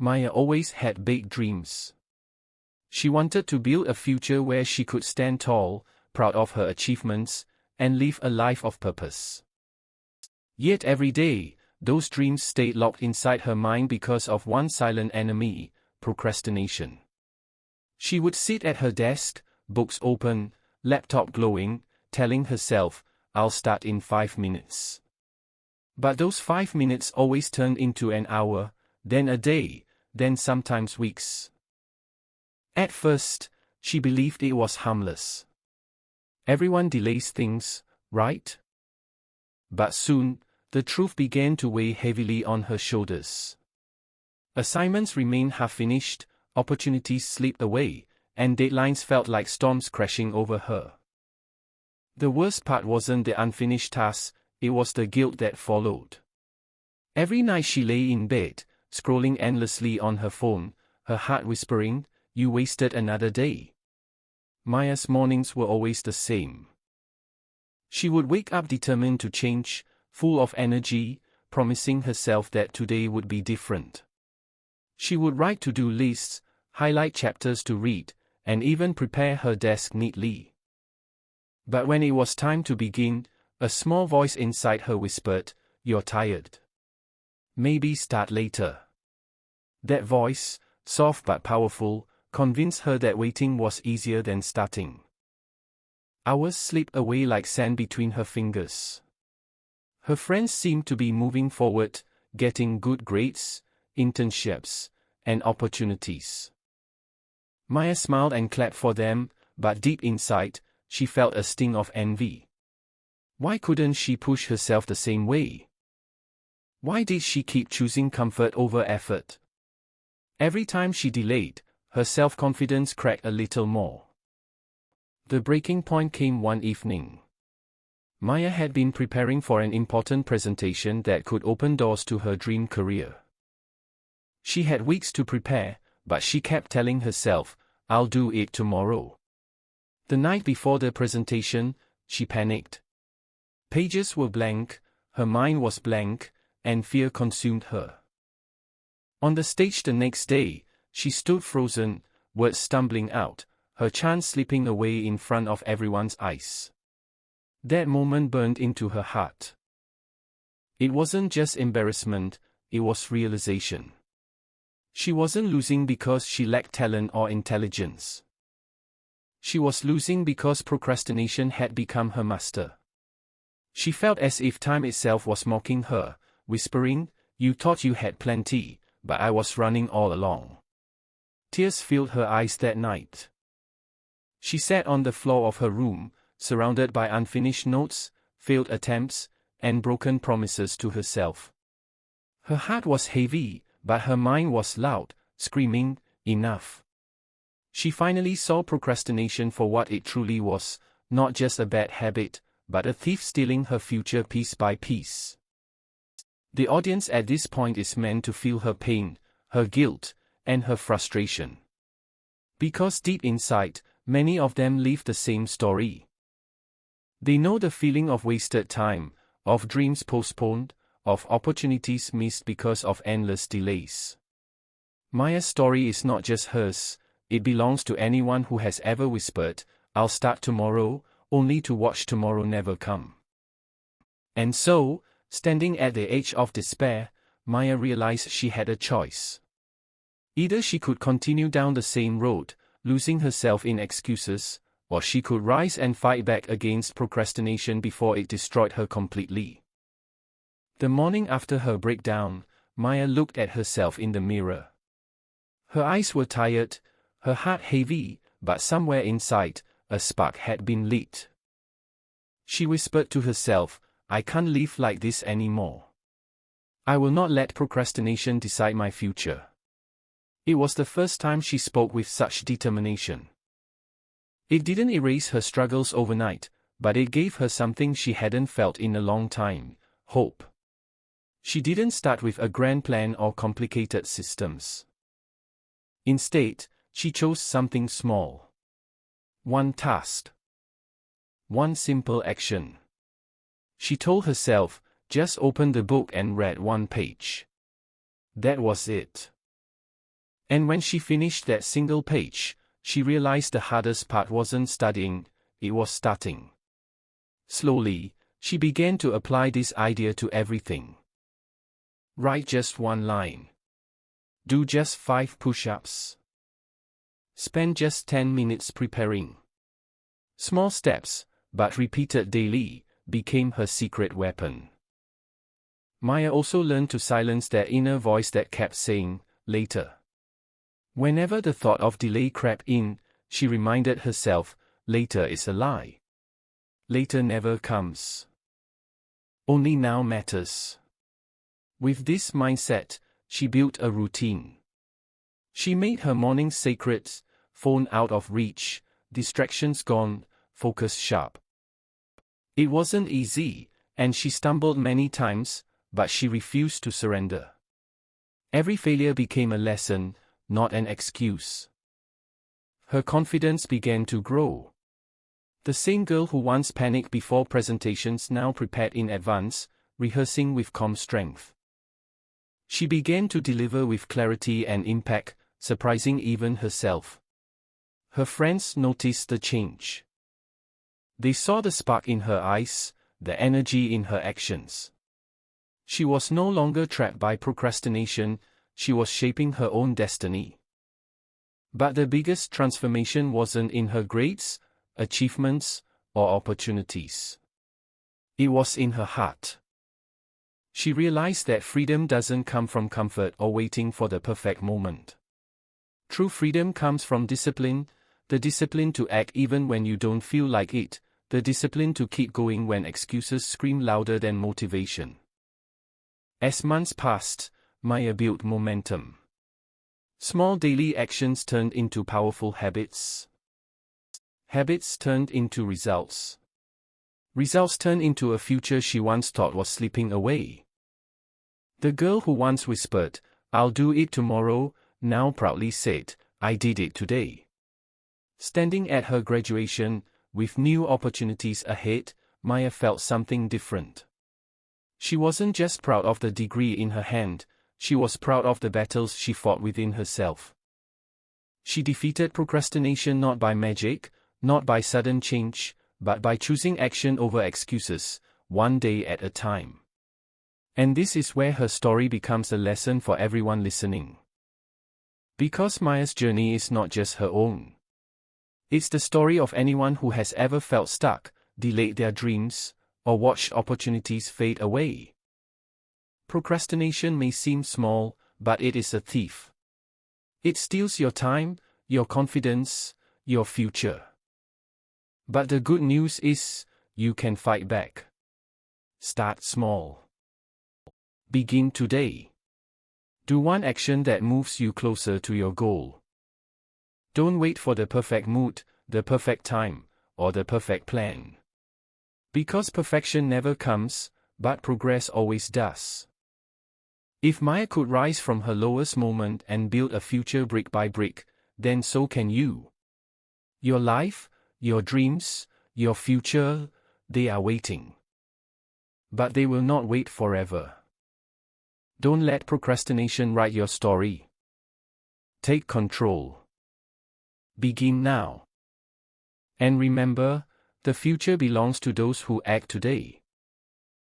Maya always had big dreams. She wanted to build a future where she could stand tall, proud of her achievements, and live a life of purpose. Yet every day, those dreams stayed locked inside her mind because of one silent enemy: procrastination. She would sit at her desk, books open, laptop glowing, telling herself, "I'll start in 5 minutes." But those 5 minutes always turned into an hour, then a day, then sometimes weeks. At first, she believed it was harmless. Everyone delays things, right? But soon, the truth began to weigh heavily on her shoulders. Assignments remained half-finished, opportunities slipped away, and deadlines felt like storms crashing over her. The worst part wasn't the unfinished tasks, it was the guilt that followed. Every night she lay in bed, scrolling endlessly on her phone, her heart whispering, "You wasted another day." Maya's mornings were always the same. She would wake up determined to change, full of energy, promising herself that today would be different. She would write to-do lists, highlight chapters to read, and even prepare her desk neatly. But when it was time to begin, a small voice inside her whispered, "You're tired. Maybe start later." That voice, soft but powerful, convinced her that waiting was easier than starting. Hours slipped away like sand between her fingers. Her friends seemed to be moving forward, getting good grades, internships, and opportunities. Maya smiled and clapped for them, but deep inside, she felt a sting of envy. Why couldn't she push herself the same way? Why did she keep choosing comfort over effort? Every time she delayed, her self-confidence cracked a little more. The breaking point came one evening. Maya had been preparing for an important presentation that could open doors to her dream career. She had weeks to prepare, but she kept telling herself, "I'll do it tomorrow." The night before the presentation, she panicked. Pages were blank, her mind was blank, and fear consumed her. On the stage the next day, she stood frozen, words stumbling out, her chance slipping away in front of everyone's eyes. That moment burned into her heart. It wasn't just embarrassment, it was realization. She wasn't losing because she lacked talent or intelligence. She was losing because procrastination had become her master. She felt as if time itself was mocking her, whispering, "You thought you had plenty, but I was running all along." Tears filled her eyes that night. She sat on the floor of her room, surrounded by unfinished notes, failed attempts, and broken promises to herself. Her heart was heavy, but her mind was loud, screaming, "Enough." She finally saw procrastination for what it truly was, not just a bad habit, but a thief stealing her future piece by piece. The audience at this point is meant to feel her pain, her guilt, and her frustration. Because deep inside, many of them live the same story. They know the feeling of wasted time, of dreams postponed, of opportunities missed because of endless delays. Maya's story is not just hers, it belongs to anyone who has ever whispered, "I'll start tomorrow," only to watch tomorrow never come. And so, standing at the edge of despair, Maya realized she had a choice. Either she could continue down the same road, losing herself in excuses, or she could rise and fight back against procrastination before it destroyed her completely. The morning after her breakdown, Maya looked at herself in the mirror. Her eyes were tired, her heart heavy, but somewhere inside, a spark had been lit. She whispered to herself, "I can't live like this anymore. I will not let procrastination decide my future." It was the first time she spoke with such determination. It didn't erase her struggles overnight, but it gave her something she hadn't felt in a long time: hope. She didn't start with a grand plan or complicated systems. Instead, she chose something small. One task. One simple action. She told herself, "Just open the book and read one page." That was it. And when she finished that single page, she realized the hardest part wasn't studying, it was starting. Slowly, she began to apply this idea to everything. Write just one line. Do just 5 push-ups. Spend just 10 minutes preparing. Small steps, but repeated daily, became her secret weapon. Maya also learned to silence that inner voice that kept saying, later. Whenever the thought of delay crept in, she reminded herself, later is a lie. Later never comes. Only now matters. With this mindset, she built a routine. She made her mornings sacred, phone out of reach, distractions gone, focus sharp. It wasn't easy, and she stumbled many times, but she refused to surrender. Every failure became a lesson, not an excuse. Her confidence began to grow. The same girl who once panicked before presentations now prepared in advance, rehearsing with calm strength. She began to deliver with clarity and impact, surprising even herself. Her friends noticed the change. They saw the spark in her eyes, the energy in her actions. She was no longer trapped by procrastination, she was shaping her own destiny. But the biggest transformation wasn't in her grades, achievements, or opportunities. It was in her heart. She realized that freedom doesn't come from comfort or waiting for the perfect moment. True freedom comes from discipline, the discipline to act even when you don't feel like it, the discipline to keep going when excuses scream louder than motivation. As months passed, Maya built momentum. Small daily actions turned into powerful habits. Habits turned into results. Results turned into a future she once thought was slipping away. The girl who once whispered, "I'll do it tomorrow," now proudly said, "I did it today." Standing at her graduation, with new opportunities ahead, Maya felt something different. She wasn't just proud of the degree in her hand, she was proud of the battles she fought within herself. She defeated procrastination not by magic, not by sudden change, but by choosing action over excuses, one day at a time. And this is where her story becomes a lesson for everyone listening. Because Maya's journey is not just her own. It's the story of anyone who has ever felt stuck, delayed their dreams, or watched opportunities fade away. Procrastination may seem small, but it is a thief. It steals your time, your confidence, your future. But the good news is, you can fight back. Start small. Begin today. Do one action that moves you closer to your goal. Don't wait for the perfect mood, the perfect time, or the perfect plan. Because perfection never comes, but progress always does. If Maya could rise from her lowest moment and build a future brick by brick, then so can you. Your life, your dreams, your future, they are waiting. But they will not wait forever. Don't let procrastination write your story. Take control. Begin now. And remember, the future belongs to those who act today.